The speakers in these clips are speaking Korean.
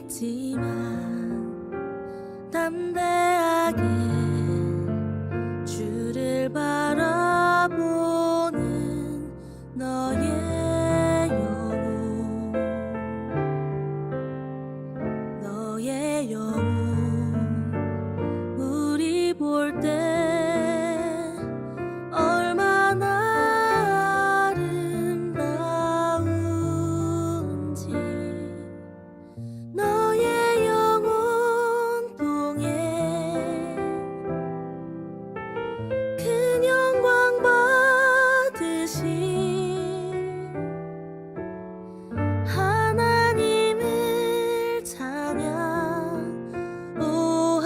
있지만 담대하게 주를 바라보는 너의 영혼, 너의 영혼 우리 볼 때 얼마나 아름다운지 너의 영혼 통해 큰 영광 받으신 하나님을 찬양. 오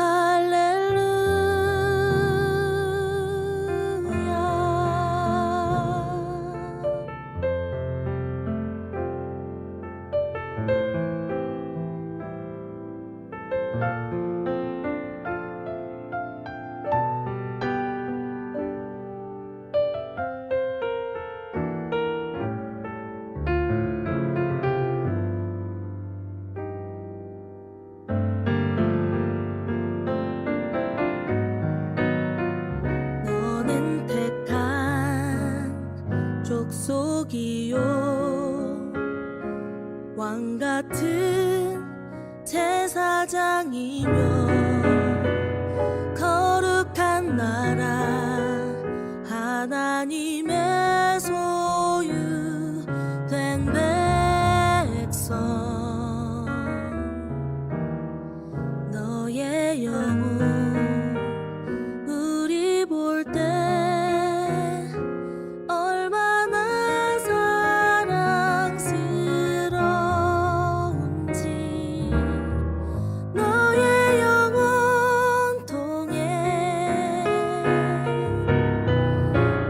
너는 택한 족속이요 왕같은 제사장이며 거룩한 나라 하나님의 소유된 백성. 너의 영혼 우리 볼 때 얼마나 사랑스러운지 너의 영혼 통해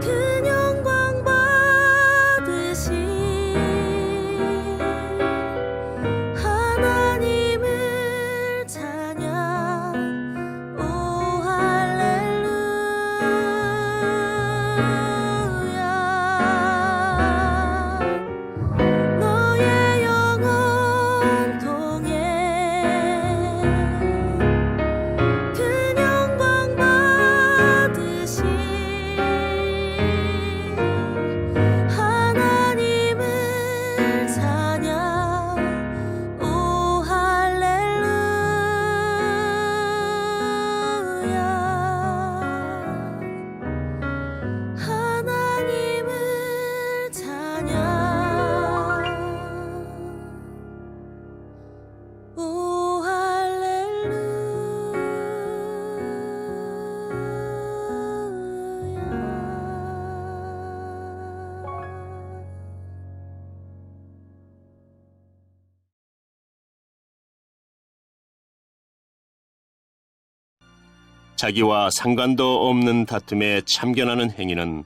큰 영광 받으신 하나님을 찬양. 오 할렐루야. 너의 영혼 통해 큰 영광 받으신 하나님을 찬양. 오 할렐루야. 하나님을 찬양. 오 할렐루야. 자기와 상관도 없는 다툼에 참견하는 행위는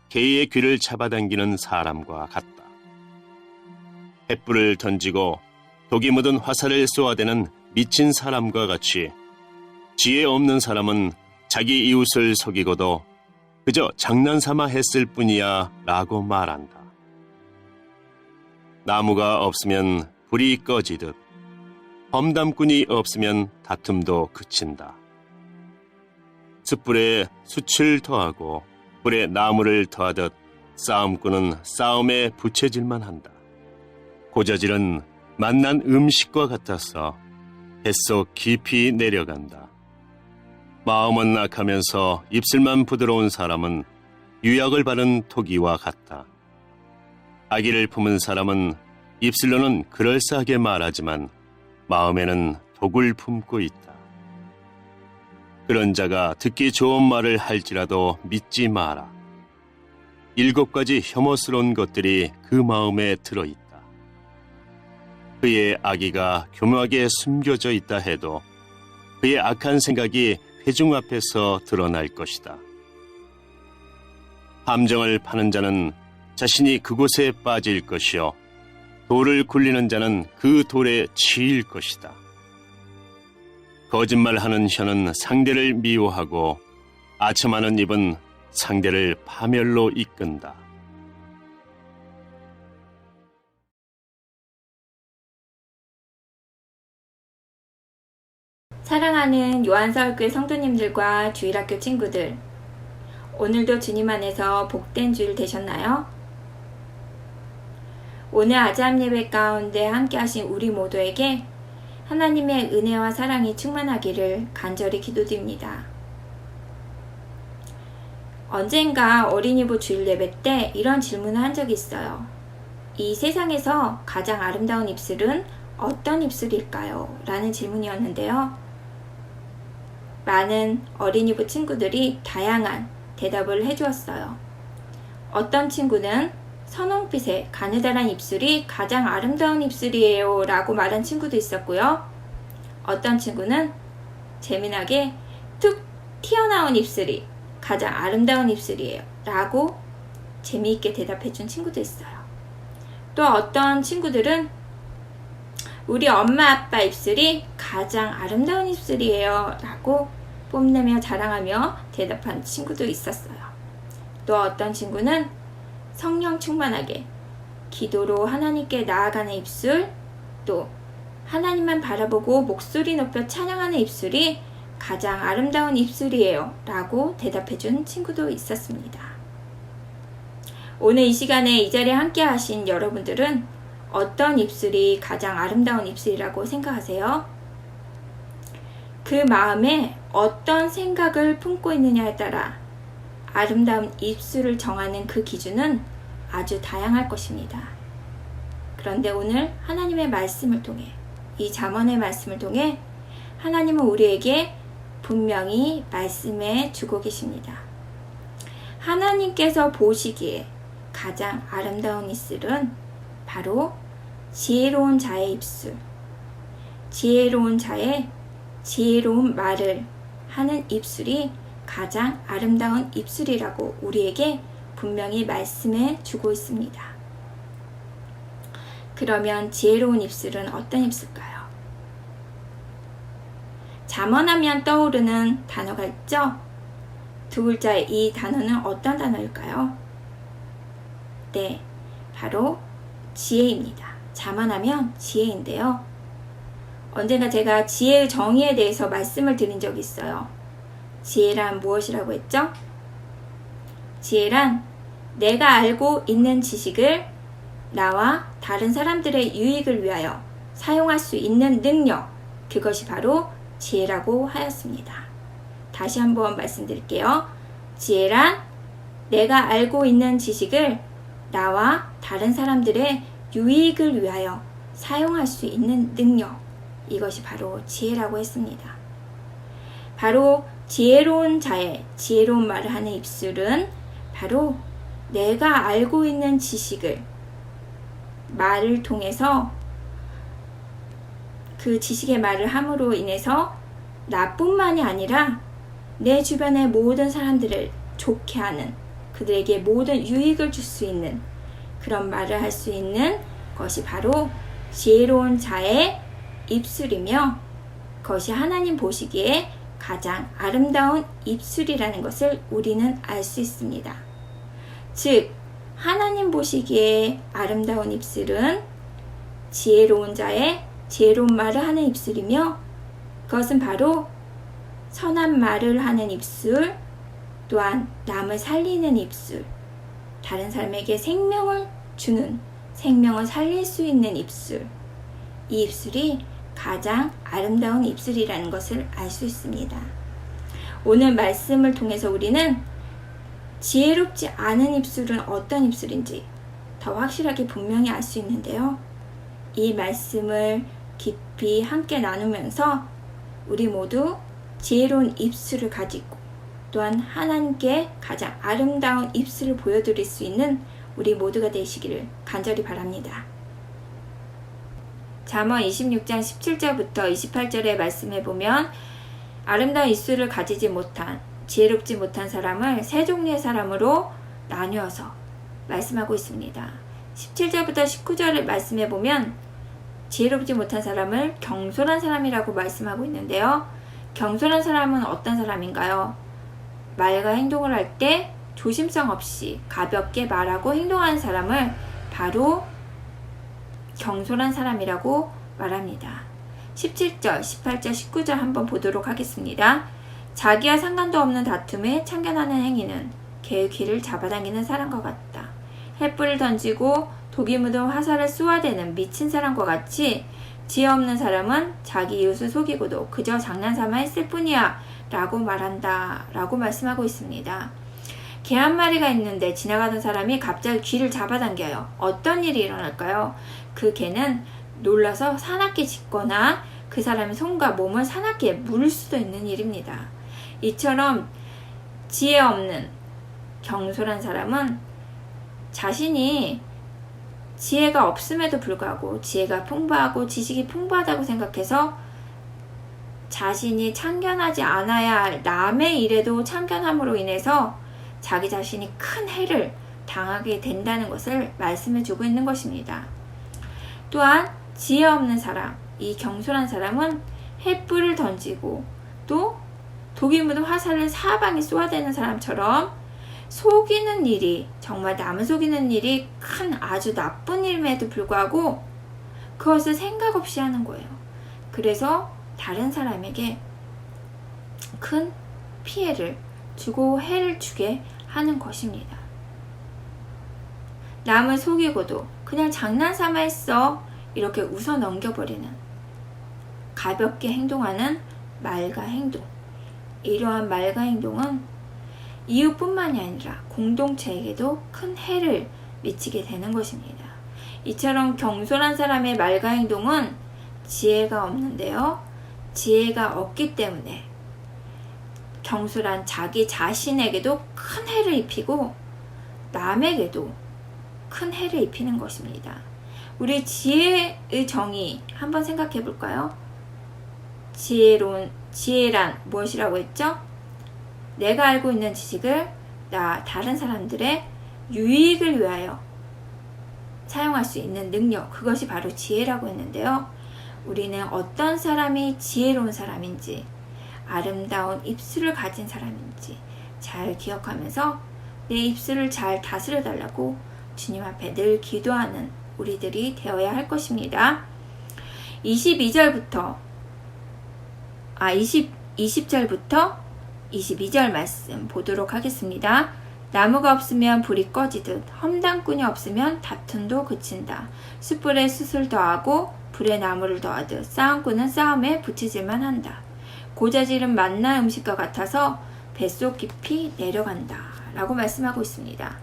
개의 귀를 잡아당기는 사람과 같다. 횃불을 던지고 독이 묻은 화살을 쏘아대는 미친 사람과 같이 지혜 없는 사람은 자기 이웃을 속이고도 그저 장난삼아 했을 뿐이야 라고 말한다. 나무가 없으면 불이 꺼지듯 험담꾼이 없으면 다툼도 그친다. 숯불에 숯을 더하고 불에 나무를 더하듯 싸움꾼은 싸움에 부채질만 한다. 고저질은 맛난 음식과 같아서 뱃속 깊이 내려간다. 마음은 악하면서 입술만 부드러운 사람은 유약을 바른 토기와 같다. 악의를 품은 사람은 입술로는 그럴싸하게 말하지만 마음에는 독을 품고 있다. 그런 자가 듣기 좋은 말을 할지라도 믿지 마라. 7가지 혐오스러운 것들이 그 마음에 들어있다. 그의 악의가 교묘하게 숨겨져 있다 해도 그의 악한 생각이 회중 앞에서 드러날 것이다. 함정을 파는 자는 자신이 그곳에 빠질 것이요 돌을 굴리는 자는 그 돌에 치일 것이다. 거짓말하는 혀는 상대를 미워하고 아첨하는 입은 상대를 파멸로 이끈다. 사랑하는 요한서울교회 성도님들과 주일학교 친구들, 오늘도 주님 안에서 복된 주일 되셨나요? 오늘 아침 예배 가운데 함께 하신 우리 모두에게 하나님의 은혜와 사랑이 충만하기를 간절히 기도드립니다. 언젠가 어린이부 주일 예배 때 이런 질문을 한 적이 있어요. 이 세상에서 가장 아름다운 입술은 어떤 입술일까요? 라는 질문이었는데요. 많은 어린이부 친구들이 다양한 대답을 해주었어요. 어떤 친구는 선홍빛의 가느다란 입술이 가장 아름다운 입술이에요 라고 말한 친구도 있었고요. 어떤 친구는 재미나게 툭 튀어나온 입술이 가장 아름다운 입술이에요 라고 재미있게 대답해준 친구도 있어요. 또 어떤 친구들은 우리 엄마 아빠 입술이 가장 아름다운 입술이에요 라고 뽐내며 자랑하며 대답한 친구도 있었어요. 또 어떤 친구는 성령 충만하게 기도로 하나님께 나아가는 입술, 또 하나님만 바라보고 목소리 높여 찬양하는 입술이 가장 아름다운 입술이에요 라고 대답해준 친구도 있었습니다. 오늘 이 시간에 이 자리에 함께 하신 여러분들은 어떤 입술이 가장 아름다운 입술이라고 생각하세요? 그 마음에 어떤 생각을 품고 있느냐에 따라 아름다운 입술을 정하는 그 기준은 아주 다양할 것입니다. 그런데 오늘 하나님의 말씀을 통해, 이 잠언의 말씀을 통해 하나님은 우리에게 분명히 말씀해 주고 계십니다. 하나님께서 보시기에 가장 아름다운 입술은 바로 지혜로운 자의 입술, 지혜로운 자의 지혜로운 말을 하는 입술이 가장 아름다운 입술이라고 우리에게 분명히 말씀해 주고 있습니다. 그러면 지혜로운 입술은 어떤 입술일까요? 잠언하면 떠오르는 단어가 있죠? 두 글자의 이 단어는 어떤 단어일까요? 네, 바로 지혜입니다. 잠언하면 지혜인데요. 언젠가 제가 지혜의 정의에 대해서 말씀을 드린 적이 있어요. 지혜란 무엇이라고 했죠? 지혜란 내가 알고 있는 지식을 나와 다른 사람들의 유익을 위하여 사용할 수 있는 능력, 그것이 바로 지혜라고 하였습니다. 다시 한번 말씀드릴게요. 지혜란 내가 알고 있는 지식을 나와 다른 사람들의 유익을 위하여 사용할 수 있는 능력, 이것이 바로 지혜라고 했습니다. 바로 지혜로운 자의 지혜로운 말을 하는 입술은 바로 내가 알고 있는 지식을 말을 통해서 그 지식의 말을 함으로 인해서 나뿐만이 아니라 내 주변의 모든 사람들을 좋게 하는, 그들에게 모든 유익을 줄 수 있는 그런 말을 할 수 있는 것이 바로 지혜로운 자의 입술이며, 그것이 하나님 보시기에 가장 아름다운 입술이라는 것을 우리는 알 수 있습니다. 즉, 하나님 보시기에 아름다운 입술은 지혜로운 자의 지혜로운 말을 하는 입술이며, 그것은 바로 선한 말을 하는 입술, 또한 남을 살리는 입술, 다른 사람에게 생명을 주는, 생명을 살릴 수 있는 입술, 이 입술이 가장 아름다운 입술이라는 것을 알 수 있습니다. 오늘 말씀을 통해서 우리는 지혜롭지 않은 입술은 어떤 입술인지 더 확실하게 분명히 알 수 있는데요. 이 말씀을 깊이 함께 나누면서 우리 모두 지혜로운 입술을 가지고 또한 하나님께 가장 아름다운 입술을 보여드릴 수 있는 우리 모두가 되시기를 간절히 바랍니다. 잠언 26장 17절부터 28절의 말씀에 보면 아름다운 입술을 가지지 못한, 지혜롭지 못한 사람을 세 종류의 사람으로 나누어서 말씀하고 있습니다. 17절부터 19절의 말씀에 보면 지혜롭지 못한 사람을 경솔한 사람이라고 말씀하고 있는데요. 경솔한 사람은 어떤 사람인가요? 말과 행동을 할 때 조심성 없이 가볍게 말하고 행동하는 사람을 바로 경솔한 사람이라고 말합니다. 17절, 18절, 19절 한번 보도록 하겠습니다. 자기와 상관도 없는 다툼에 참견하는 행위는 개의 귀를 잡아당기는 사람과 같다. 횃불을 던지고 독이 묻은 화살을 쏘아대는 미친 사람과 같이 지혜 없는 사람은 자기 이웃을 속이고도 그저 장난삼아 했을 뿐이야 라고 말한다 라고 말씀하고 있습니다. 개 한 마리가 있는데 지나가던 사람이 갑자기 귀를 잡아당겨요. 어떤 일이 일어날까요? 그 개는 놀라서 사납게 짖거나 그 사람의 손과 몸을 사납게 물을 수도 있는 일입니다. 이처럼 지혜 없는 경솔한 사람은 자신이 지혜가 없음에도 불구하고 지혜가 풍부하고 지식이 풍부하다고 생각해서 자신이 참견하지 않아야 할 남의 일에도 참견함으로 인해서 자기 자신이 큰 해를 당하게 된다는 것을 말씀해 주고 있는 것입니다. 또한 지혜 없는 사람, 이 경솔한 사람은 횃불을 던지고 또 독이 묻은 화살을 사방에 쏘아대는 사람처럼 속이는 일이, 정말 남을 속이는 일이 큰 아주 나쁜 일임에도 불구하고 그것을 생각 없이 하는 거예요. 그래서 다른 사람에게 큰 피해를 주고 해를 주게 하는 것입니다. 남을 속이고도 그냥 장난삼아 했어 이렇게 웃어 넘겨버리는, 가볍게 행동하는 말과 행동, 이러한 말과 행동은 이웃뿐만이 아니라 공동체에게도 큰 해를 미치게 되는 것입니다. 이처럼 경솔한 사람의 말과 행동은 지혜가 없는데요, 지혜가 없기 때문에 경솔한 자기 자신에게도 큰 해를 입히고 남에게도 큰 해를 입히는 것입니다. 우리 지혜의 정의 한번 생각해 볼까요? 지혜란 무엇이라고 했죠? 내가 알고 있는 지식을 다른 사람들의 유익을 위하여 사용할 수 있는 능력, 그것이 바로 지혜라고 했는데요. 우리는 어떤 사람이 지혜로운 사람인지, 아름다운 입술을 가진 사람인지 잘 기억하면서 내 입술을 잘 다스려 달라고 주님 앞에 늘 기도하는 우리들이 되어야 할 것입니다. 20절부터 22절 말씀 보도록 하겠습니다. 나무가 없으면 불이 꺼지듯 험담꾼이 없으면 다툼도 그친다. 숯불에 숯을 더하고 불에 나무를 더하듯 싸움꾼은 싸움에 붙이질만 한다. 고자질은 맛난 음식과 같아서 뱃속 깊이 내려간다 라고 말씀하고 있습니다.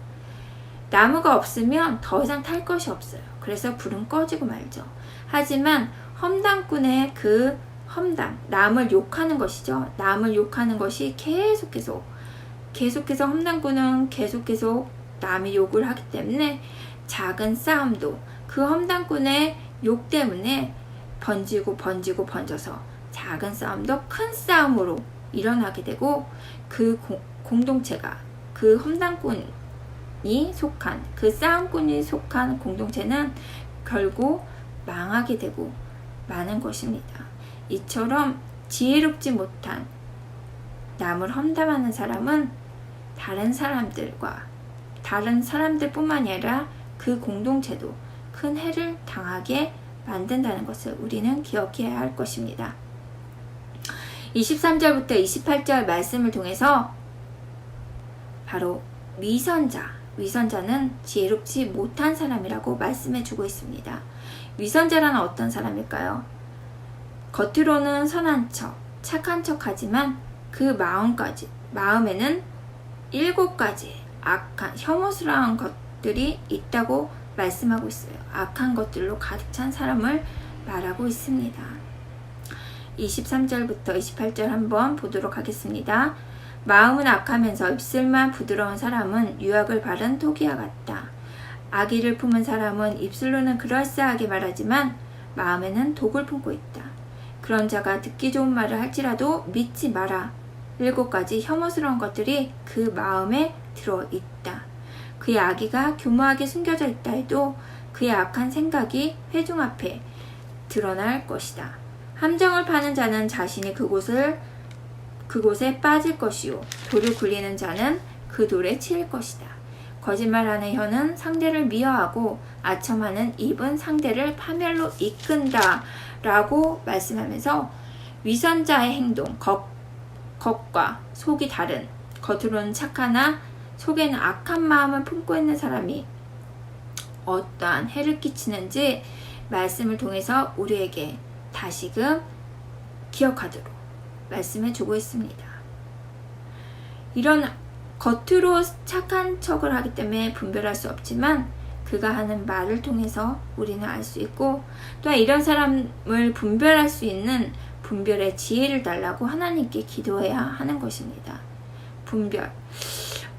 나무가 없으면 더 이상 탈 것이 없어요. 그래서 불은 꺼지고 말죠. 하지만 험담꾼의 그 험담, 남을 욕하는 것이죠. 남을 욕하는 것이 계속해서 험담꾼은 계속 남의 욕을 하기 때문에 작은 싸움도 그 험담꾼의 욕 때문에 번져서 작은 싸움도 큰 싸움으로 일어나게 되고, 그 공동체가 그 험담꾼이 속한, 그 싸움꾼이 속한 공동체는 결국 망하게 되고 마는 것입니다. 이처럼 지혜롭지 못한 남을 험담하는 사람은 다른 사람들뿐만이 아니라 그 공동체도 큰 해를 당하게 만든다는 것을 우리는 기억해야 할 것입니다. 23절부터 28절 말씀을 통해서 바로 위선자는 지혜롭지 못한 사람이라고 말씀해 주고 있습니다. 위선자라는 어떤 사람일까요? 겉으로는 선한 척, 착한 척 하지만 그 마음에는 7가지 악한, 혐오스러운 것들이 있다고 말씀하고 있어요. 악한 것들로 가득 찬 사람을 말하고 있습니다. 23절부터 28절 한번 보도록 하겠습니다. 마음은 악하면서 입술만 부드러운 사람은 유학을 바른 토기와 같다. 악의를 품은 사람은 입술로는 그럴싸하게 말하지만 마음에는 독을 품고 있다. 그런 자가 듣기 좋은 말을 할지라도 믿지 마라. 7가지 혐오스러운 것들이 그 마음에 들어있다. 그의 악의가 교묘하게 숨겨져 있다 해도 그의 악한 생각이 회중 앞에 드러날 것이다. 함정을 파는 자는 자신이 그곳에 빠질 것이요, 돌을 굴리는 자는 그 돌에 치일 것이다. 거짓말하는 혀는 상대를 미워하고 아첨하는 입은 상대를 파멸로 이끈다 라고 말씀하면서 위선자의 행동, 겉과 속이 다른, 겉으로는 착하나 속에는 악한 마음을 품고 있는 사람이 어떠한 해를 끼치는지 말씀을 통해서 우리에게 다시금 기억하도록 말씀해 주고 있습니다. 이런 겉으로 착한 척을 하기 때문에 분별할 수 없지만 그가 하는 말을 통해서 우리는 알 수 있고, 또한 이런 사람을 분별할 수 있는 분별의 지혜를 달라고 하나님께 기도해야 하는 것입니다. 분별,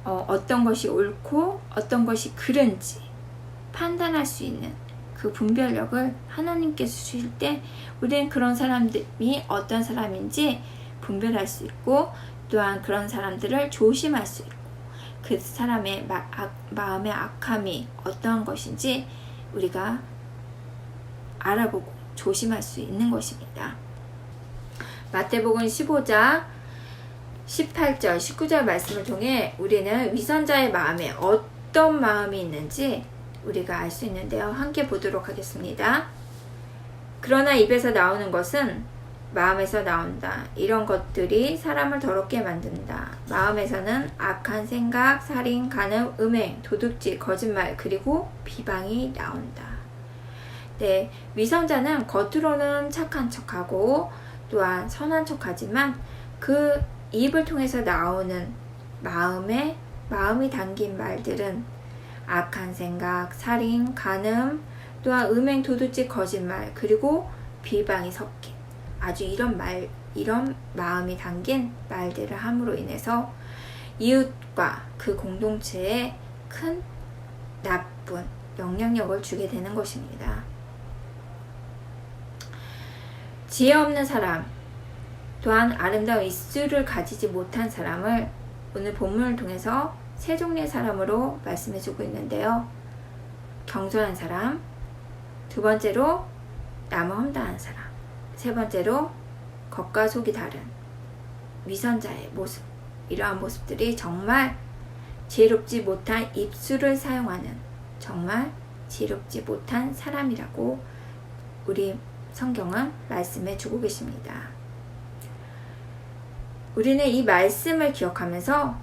어떤 것이 옳고 어떤 것이 그른지 판단할 수 있는 그 분별력을 하나님께 주실 때 우리는 그런 사람들이 어떤 사람인지 분별할 수 있고, 또한 그런 사람들을 조심할 수 있고, 그 사람의 마음의 악함이 어떠한 것인지 우리가 알아보고 조심할 수 있는 것입니다. 마태복음 15장 18절, 19절 말씀을 통해 우리는 위선자의 마음에 어떤 마음이 있는지 우리가 알 수 있는데요. 함께 보도록 하겠습니다. 그러나 입에서 나오는 것은 마음에서 나온다. 이런 것들이 사람을 더럽게 만든다. 마음에서는 악한 생각, 살인, 간음, 음행, 도둑질, 거짓말, 그리고 비방이 나온다. 네, 위선자는 겉으로는 착한 척하고 또한 선한 척하지만 그 입을 통해서 나오는 마음이 담긴 말들은 악한 생각, 살인, 간음, 또한 음행, 도둑질, 거짓말, 그리고 비방이 섞인 아주 이런 마음이 담긴 말들을 함으로 인해서 이웃과 그 공동체에 큰 나쁜 영향력을 주게 되는 것입니다. 지혜 없는 사람, 또한 아름다운 입술을 가지지 못한 사람을 오늘 본문을 통해서 세 종류의 사람으로 말씀해 주고 있는데요. 경솔한 사람, 두 번째로 남을 험담하는 사람, 세 번째로 겉과 속이 다른 위선자의 모습. 이러한 모습들이 정말 지혜롭지 못한 입술을 사용하는 정말 지혜롭지 못한 사람이라고 우리 성경은 말씀해 주고 계십니다. 우리는 이 말씀을 기억하면서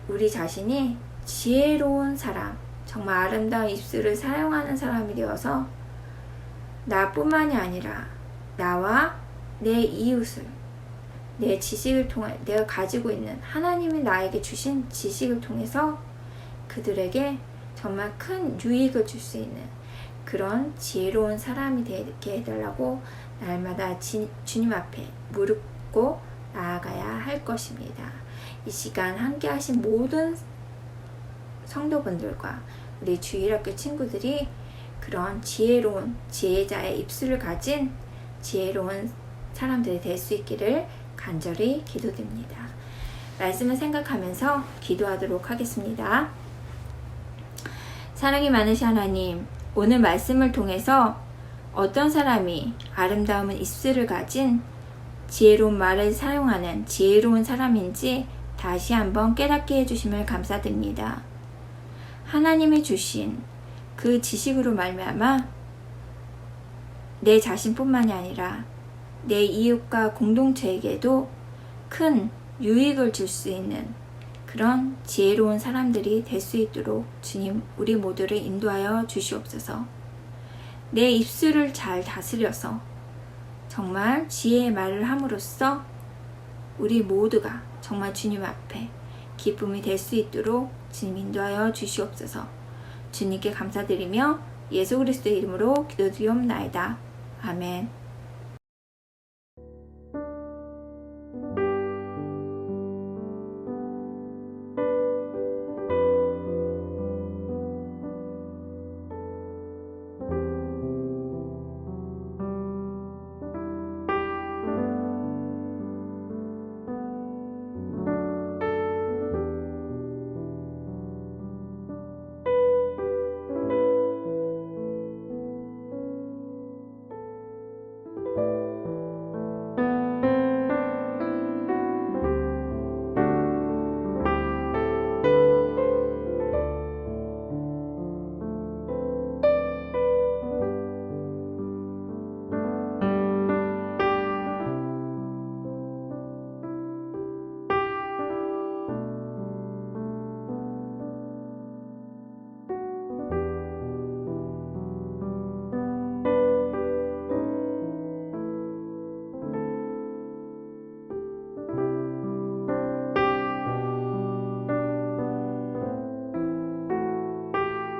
우리 자신이 지혜로운 사람, 정말 아름다운 입술을 사용하는 사람이 되어서 나뿐만이 아니라 나와 내 이웃을 내 지식을 통해 내가 가지고 있는 하나님이 나에게 주신 지식을 통해서 그들에게 정말 큰 유익을 줄 수 있는 그런 지혜로운 사람이 되게 해달라고 날마다 주님 앞에 무릎 꿇고 나아가야 할 것입니다. 이 시간 함께 하신 모든 성도분들과 우리 주일학교 친구들이 그런 지혜로운 지혜자의 입술을 가진 지혜로운 사람들이 될 수 있기를 간절히 기도드립니다. 말씀을 생각하면서 기도하도록 하겠습니다. 사랑이 많으신 하나님, 오늘 말씀을 통해서 어떤 사람이 아름다운 입술을 가진 지혜로운 말을 사용하는 지혜로운 사람인지 다시 한번 깨닫게 해주심을 감사드립니다. 하나님이 주신 그 지식으로 말미암아 내 자신뿐만이 아니라 내 이웃과 공동체에게도 큰 유익을 줄 수 있는 그런 지혜로운 사람들이 될 수 있도록 주님 우리 모두를 인도하여 주시옵소서. 내 입술을 잘 다스려서 정말 지혜의 말을 함으로써 우리 모두가 정말 주님 앞에 기쁨이 될 수 있도록 주님 인도하여 주시옵소서. 주님께 감사드리며 예수 그리스도의 이름으로 기도드리옵나이다. 아멘.